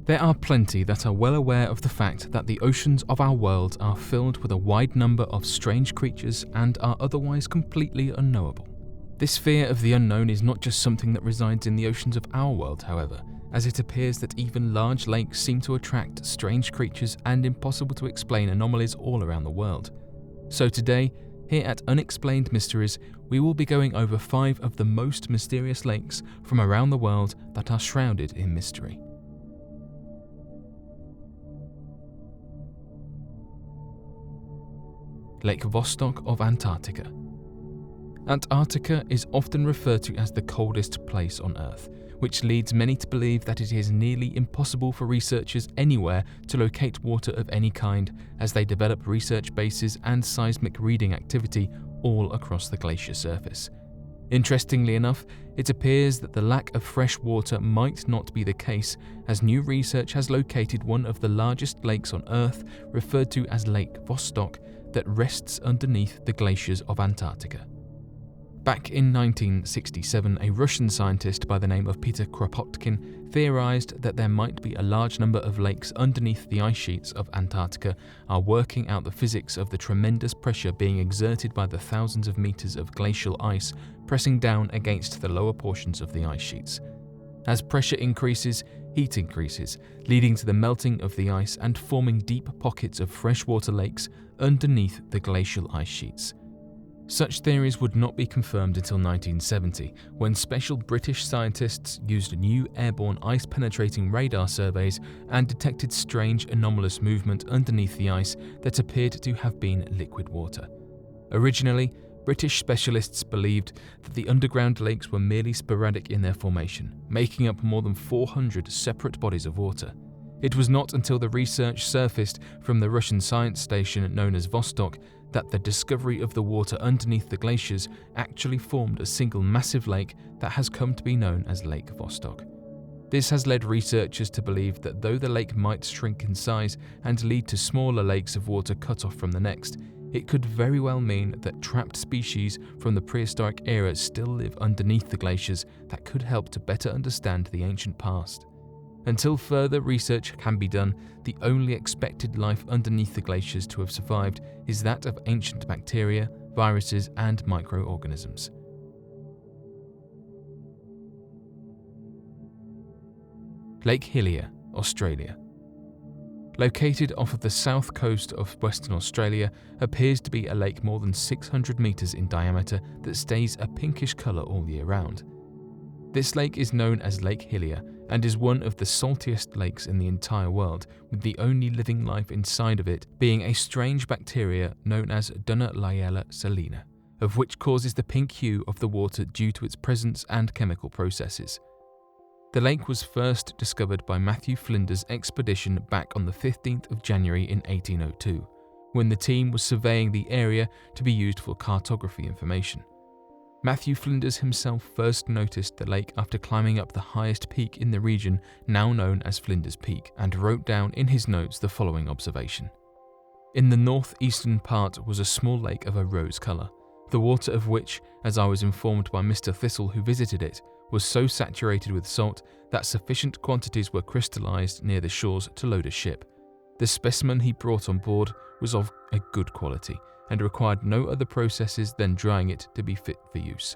There are plenty that are well aware of the fact that the oceans of our world are filled with a wide number of strange creatures and are otherwise completely unknowable. This fear of the unknown is not just something that resides in the oceans of our world, however, as it appears that even large lakes seem to attract strange creatures and impossible to explain anomalies all around the world. So today, here at Unexplained Mysteries, we will be going over 5 of the most mysterious lakes from around the world that are shrouded in mystery. Lake Vostok of Antarctica. Antarctica is often referred to as the coldest place on Earth, which leads many to believe that it is nearly impossible for researchers anywhere to locate water of any kind as they develop research bases and seismic reading activity all across the glacier surface. Interestingly enough, it appears that the lack of fresh water might not be the case, as new research has located one of the largest lakes on Earth, referred to as Lake Vostok, that rests underneath the glaciers of Antarctica. Back in 1967, a Russian scientist by the name of Peter Kropotkin theorized that there might be a large number of lakes underneath the ice sheets of Antarctica are working out the physics of the tremendous pressure being exerted by the thousands of meters of glacial ice pressing down against the lower portions of the ice sheets. As pressure increases, heat increases, leading to the melting of the ice and forming deep pockets of freshwater lakes underneath the glacial ice sheets. Such theories would not be confirmed until 1970, when special British scientists used new airborne ice-penetrating radar surveys and detected strange anomalous movement underneath the ice that appeared to have been liquid water. Originally, British specialists believed that the underground lakes were merely sporadic in their formation, making up more than 400 separate bodies of water. It was not until the research surfaced from the Russian science station known as Vostok that the discovery of the water underneath the glaciers actually formed a single massive lake that has come to be known as Lake Vostok. This has led researchers to believe that though the lake might shrink in size and lead to smaller lakes of water cut off from the next, it could very well mean that trapped species from the prehistoric era still live underneath the glaciers that could help to better understand the ancient past. Until further research can be done, the only expected life underneath the glaciers to have survived is that of ancient bacteria, viruses, and microorganisms. Lake Hillier, Australia. Located off of the south coast of Western Australia, appears to be a lake more than 600 meters in diameter that stays a pinkish color all year round. This lake is known as Lake Hillier and is one of the saltiest lakes in the entire world, with the only living life inside of it being a strange bacteria known as Dunaliella salina, of which causes the pink hue of the water due to its presence and chemical processes. The lake was first discovered by Matthew Flinders' expedition back on the 15th of January in 1802, when the team was surveying the area to be used for cartography information. Matthew Flinders himself first noticed the lake after climbing up the highest peak in the region, now known as Flinders Peak, and wrote down in his notes the following observation. In the northeastern part was a small lake of a rose colour, the water of which, as I was informed by Mr. Thistle who visited it, was so saturated with salt that sufficient quantities were crystallized near the shores to load a ship. The specimen he brought on board was of a good quality and required no other processes than drying it to be fit for use.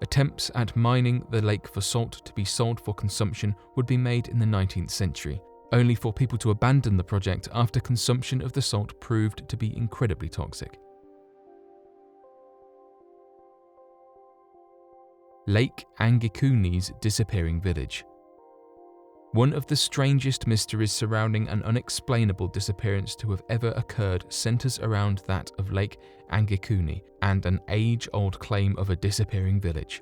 Attempts at mining the lake for salt to be sold for consumption would be made in the 19th century, only for people to abandon the project after consumption of the salt proved to be incredibly toxic. Lake Angikuni's disappearing village. One of the strangest mysteries surrounding an unexplainable disappearance to have ever occurred centers around that of Lake Angikuni and an age-old claim of a disappearing village.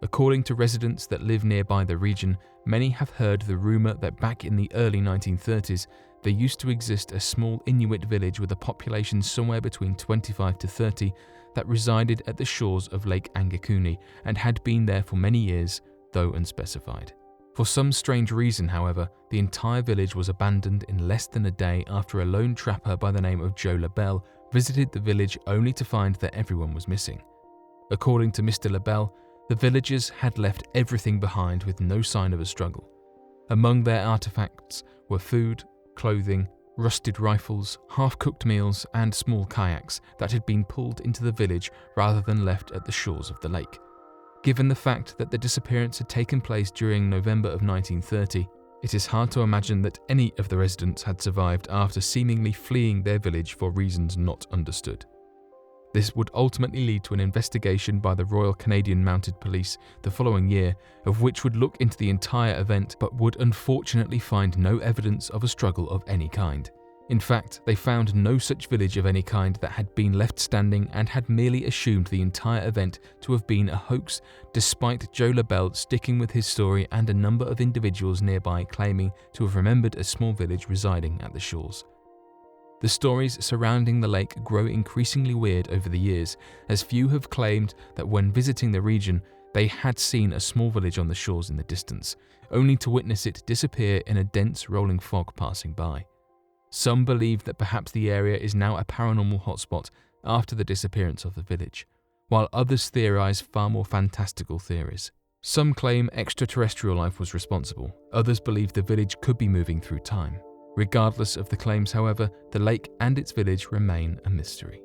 According to residents that live nearby the region, many have heard the rumor that back in the early 1930s, there used to exist a small Inuit village with a population somewhere between 25 to 30 that resided at the shores of Lake Angikuni and had been there for many years, though unspecified. For some strange reason, however, the entire village was abandoned in less than a day after a lone trapper by the name of Joe LaBelle visited the village only to find that everyone was missing. According to Mr. LaBelle, the villagers had left everything behind with no sign of a struggle. Among their artifacts were food, clothing, rusted rifles, half-cooked meals, and small kayaks that had been pulled into the village rather than left at the shores of the lake. Given the fact that the disappearance had taken place during November of 1930, it is hard to imagine that any of the residents had survived after seemingly fleeing their village for reasons not understood. This would ultimately lead to an investigation by the Royal Canadian Mounted Police the following year, of which would look into the entire event but would unfortunately find no evidence of a struggle of any kind. In fact, they found no such village of any kind that had been left standing and had merely assumed the entire event to have been a hoax, despite Joe LaBelle sticking with his story and a number of individuals nearby claiming to have remembered a small village residing at the shores. The stories surrounding the lake grow increasingly weird over the years, as few have claimed that when visiting the region, they had seen a small village on the shores in the distance, only to witness it disappear in a dense rolling fog passing by. Some believe that perhaps the area is now a paranormal hotspot after the disappearance of the village, while others theorize far more fantastical theories. Some claim extraterrestrial life was responsible, others believe the village could be moving through time. Regardless of the claims, however, the lake and its village remain a mystery.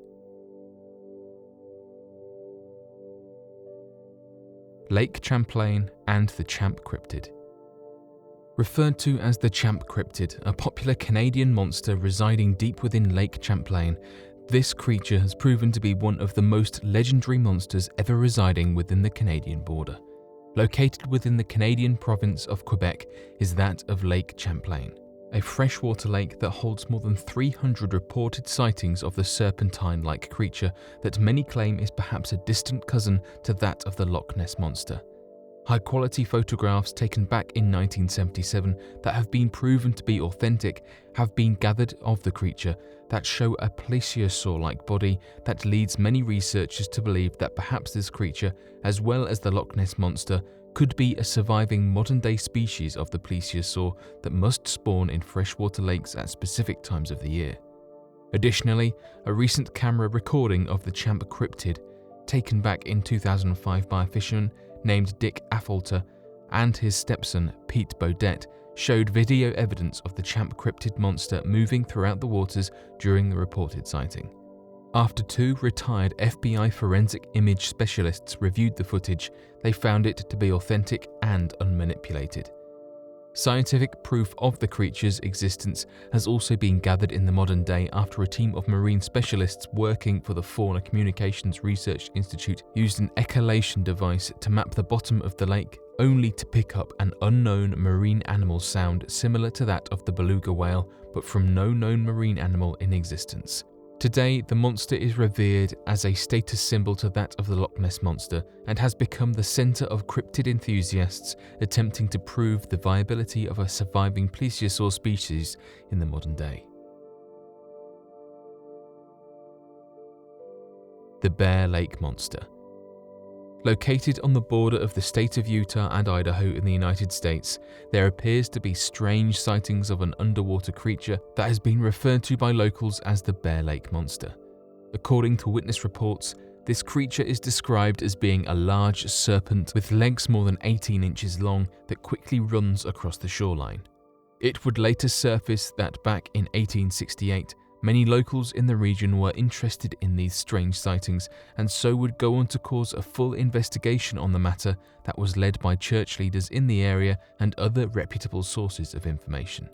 Lake Champlain and the Champ Cryptid. Referred to as the Champ Cryptid, a popular Canadian monster residing deep within Lake Champlain, this creature has proven to be one of the most legendary monsters ever residing within the Canadian border. Located within the Canadian province of Quebec is that of Lake Champlain, a freshwater lake that holds more than 300 reported sightings of the serpentine-like creature that many claim is perhaps a distant cousin to that of the Loch Ness Monster. High-quality photographs taken back in 1977 that have been proven to be authentic have been gathered of the creature that show a plesiosaur-like body that leads many researchers to believe that perhaps this creature, as well as the Loch Ness Monster, could be a surviving modern-day species of the plesiosaur that must spawn in freshwater lakes at specific times of the year. Additionally, a recent camera recording of the Champ Cryptid, taken back in 2005 by a fisherman named Dick Affolter and his stepson Pete Baudet, showed video evidence of the Champ Cryptid monster moving throughout the waters during the reported sighting. After two retired FBI forensic image specialists reviewed the footage, they found it to be authentic and unmanipulated. Scientific proof of the creature's existence has also been gathered in the modern day after a team of marine specialists working for the Fauna Communications Research Institute used an echolation device to map the bottom of the lake, only to pick up an unknown marine animal sound similar to that of the beluga whale, but from no known marine animal in existence. Today, the monster is revered as a status symbol to that of the Loch Ness Monster and has become the center of cryptid enthusiasts attempting to prove the viability of a surviving plesiosaur species in the modern day. The Bear Lake Monster. Located on the border of the state of Utah and Idaho in the United States, there appears to be strange sightings of an underwater creature that has been referred to by locals as the Bear Lake Monster. According to witness reports, this creature is described as being a large serpent with legs more than 18 inches long that quickly runs across the shoreline. It would later surface that back in 1868, many locals in the region were interested in these strange sightings and so would go on to cause a full investigation on the matter that was led by church leaders in the area and other reputable sources of information.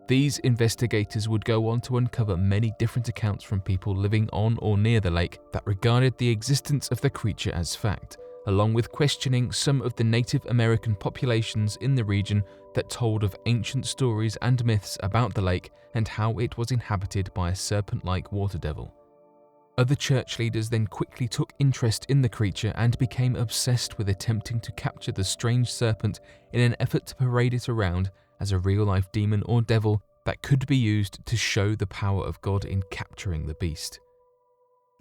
These investigators would go on to uncover many different accounts from people living on or near the lake that regarded the existence of the creature as fact, along with questioning some of the Native American populations in the region that told of ancient stories and myths about the lake and how it was inhabited by a serpent-like water devil. Other church leaders then quickly took interest in the creature and became obsessed with attempting to capture the strange serpent in an effort to parade it around as a real-life demon or devil that could be used to show the power of God in capturing the beast.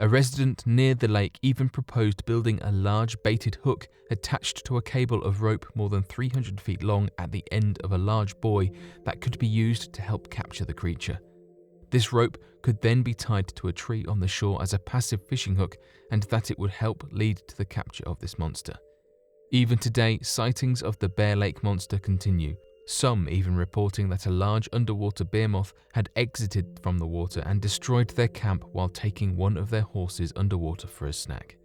A resident near the lake even proposed building a large baited hook attached to a cable of rope more than 300 feet long at the end of a large buoy that could be used to help capture the creature. This rope could then be tied to a tree on the shore as a passive fishing hook, and that it would help lead to the capture of this monster. Even today, sightings of the Bear Lake Monster continue, some even reporting that a large underwater bear moth had exited from the water and destroyed their camp while taking one of their horses underwater for a snack.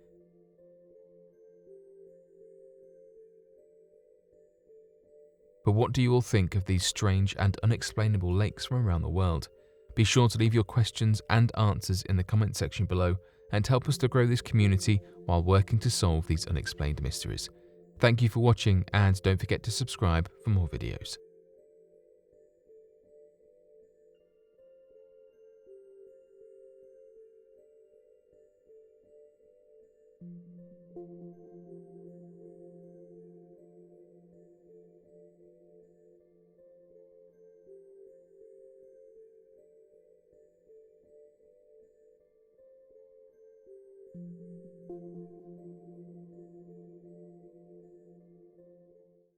But what do you all think of these strange and unexplainable lakes from around the world? Be sure to leave your questions and answers in the comment section below and help us to grow this community while working to solve these unexplained mysteries. Thank you for watching, and don't forget to subscribe for more videos.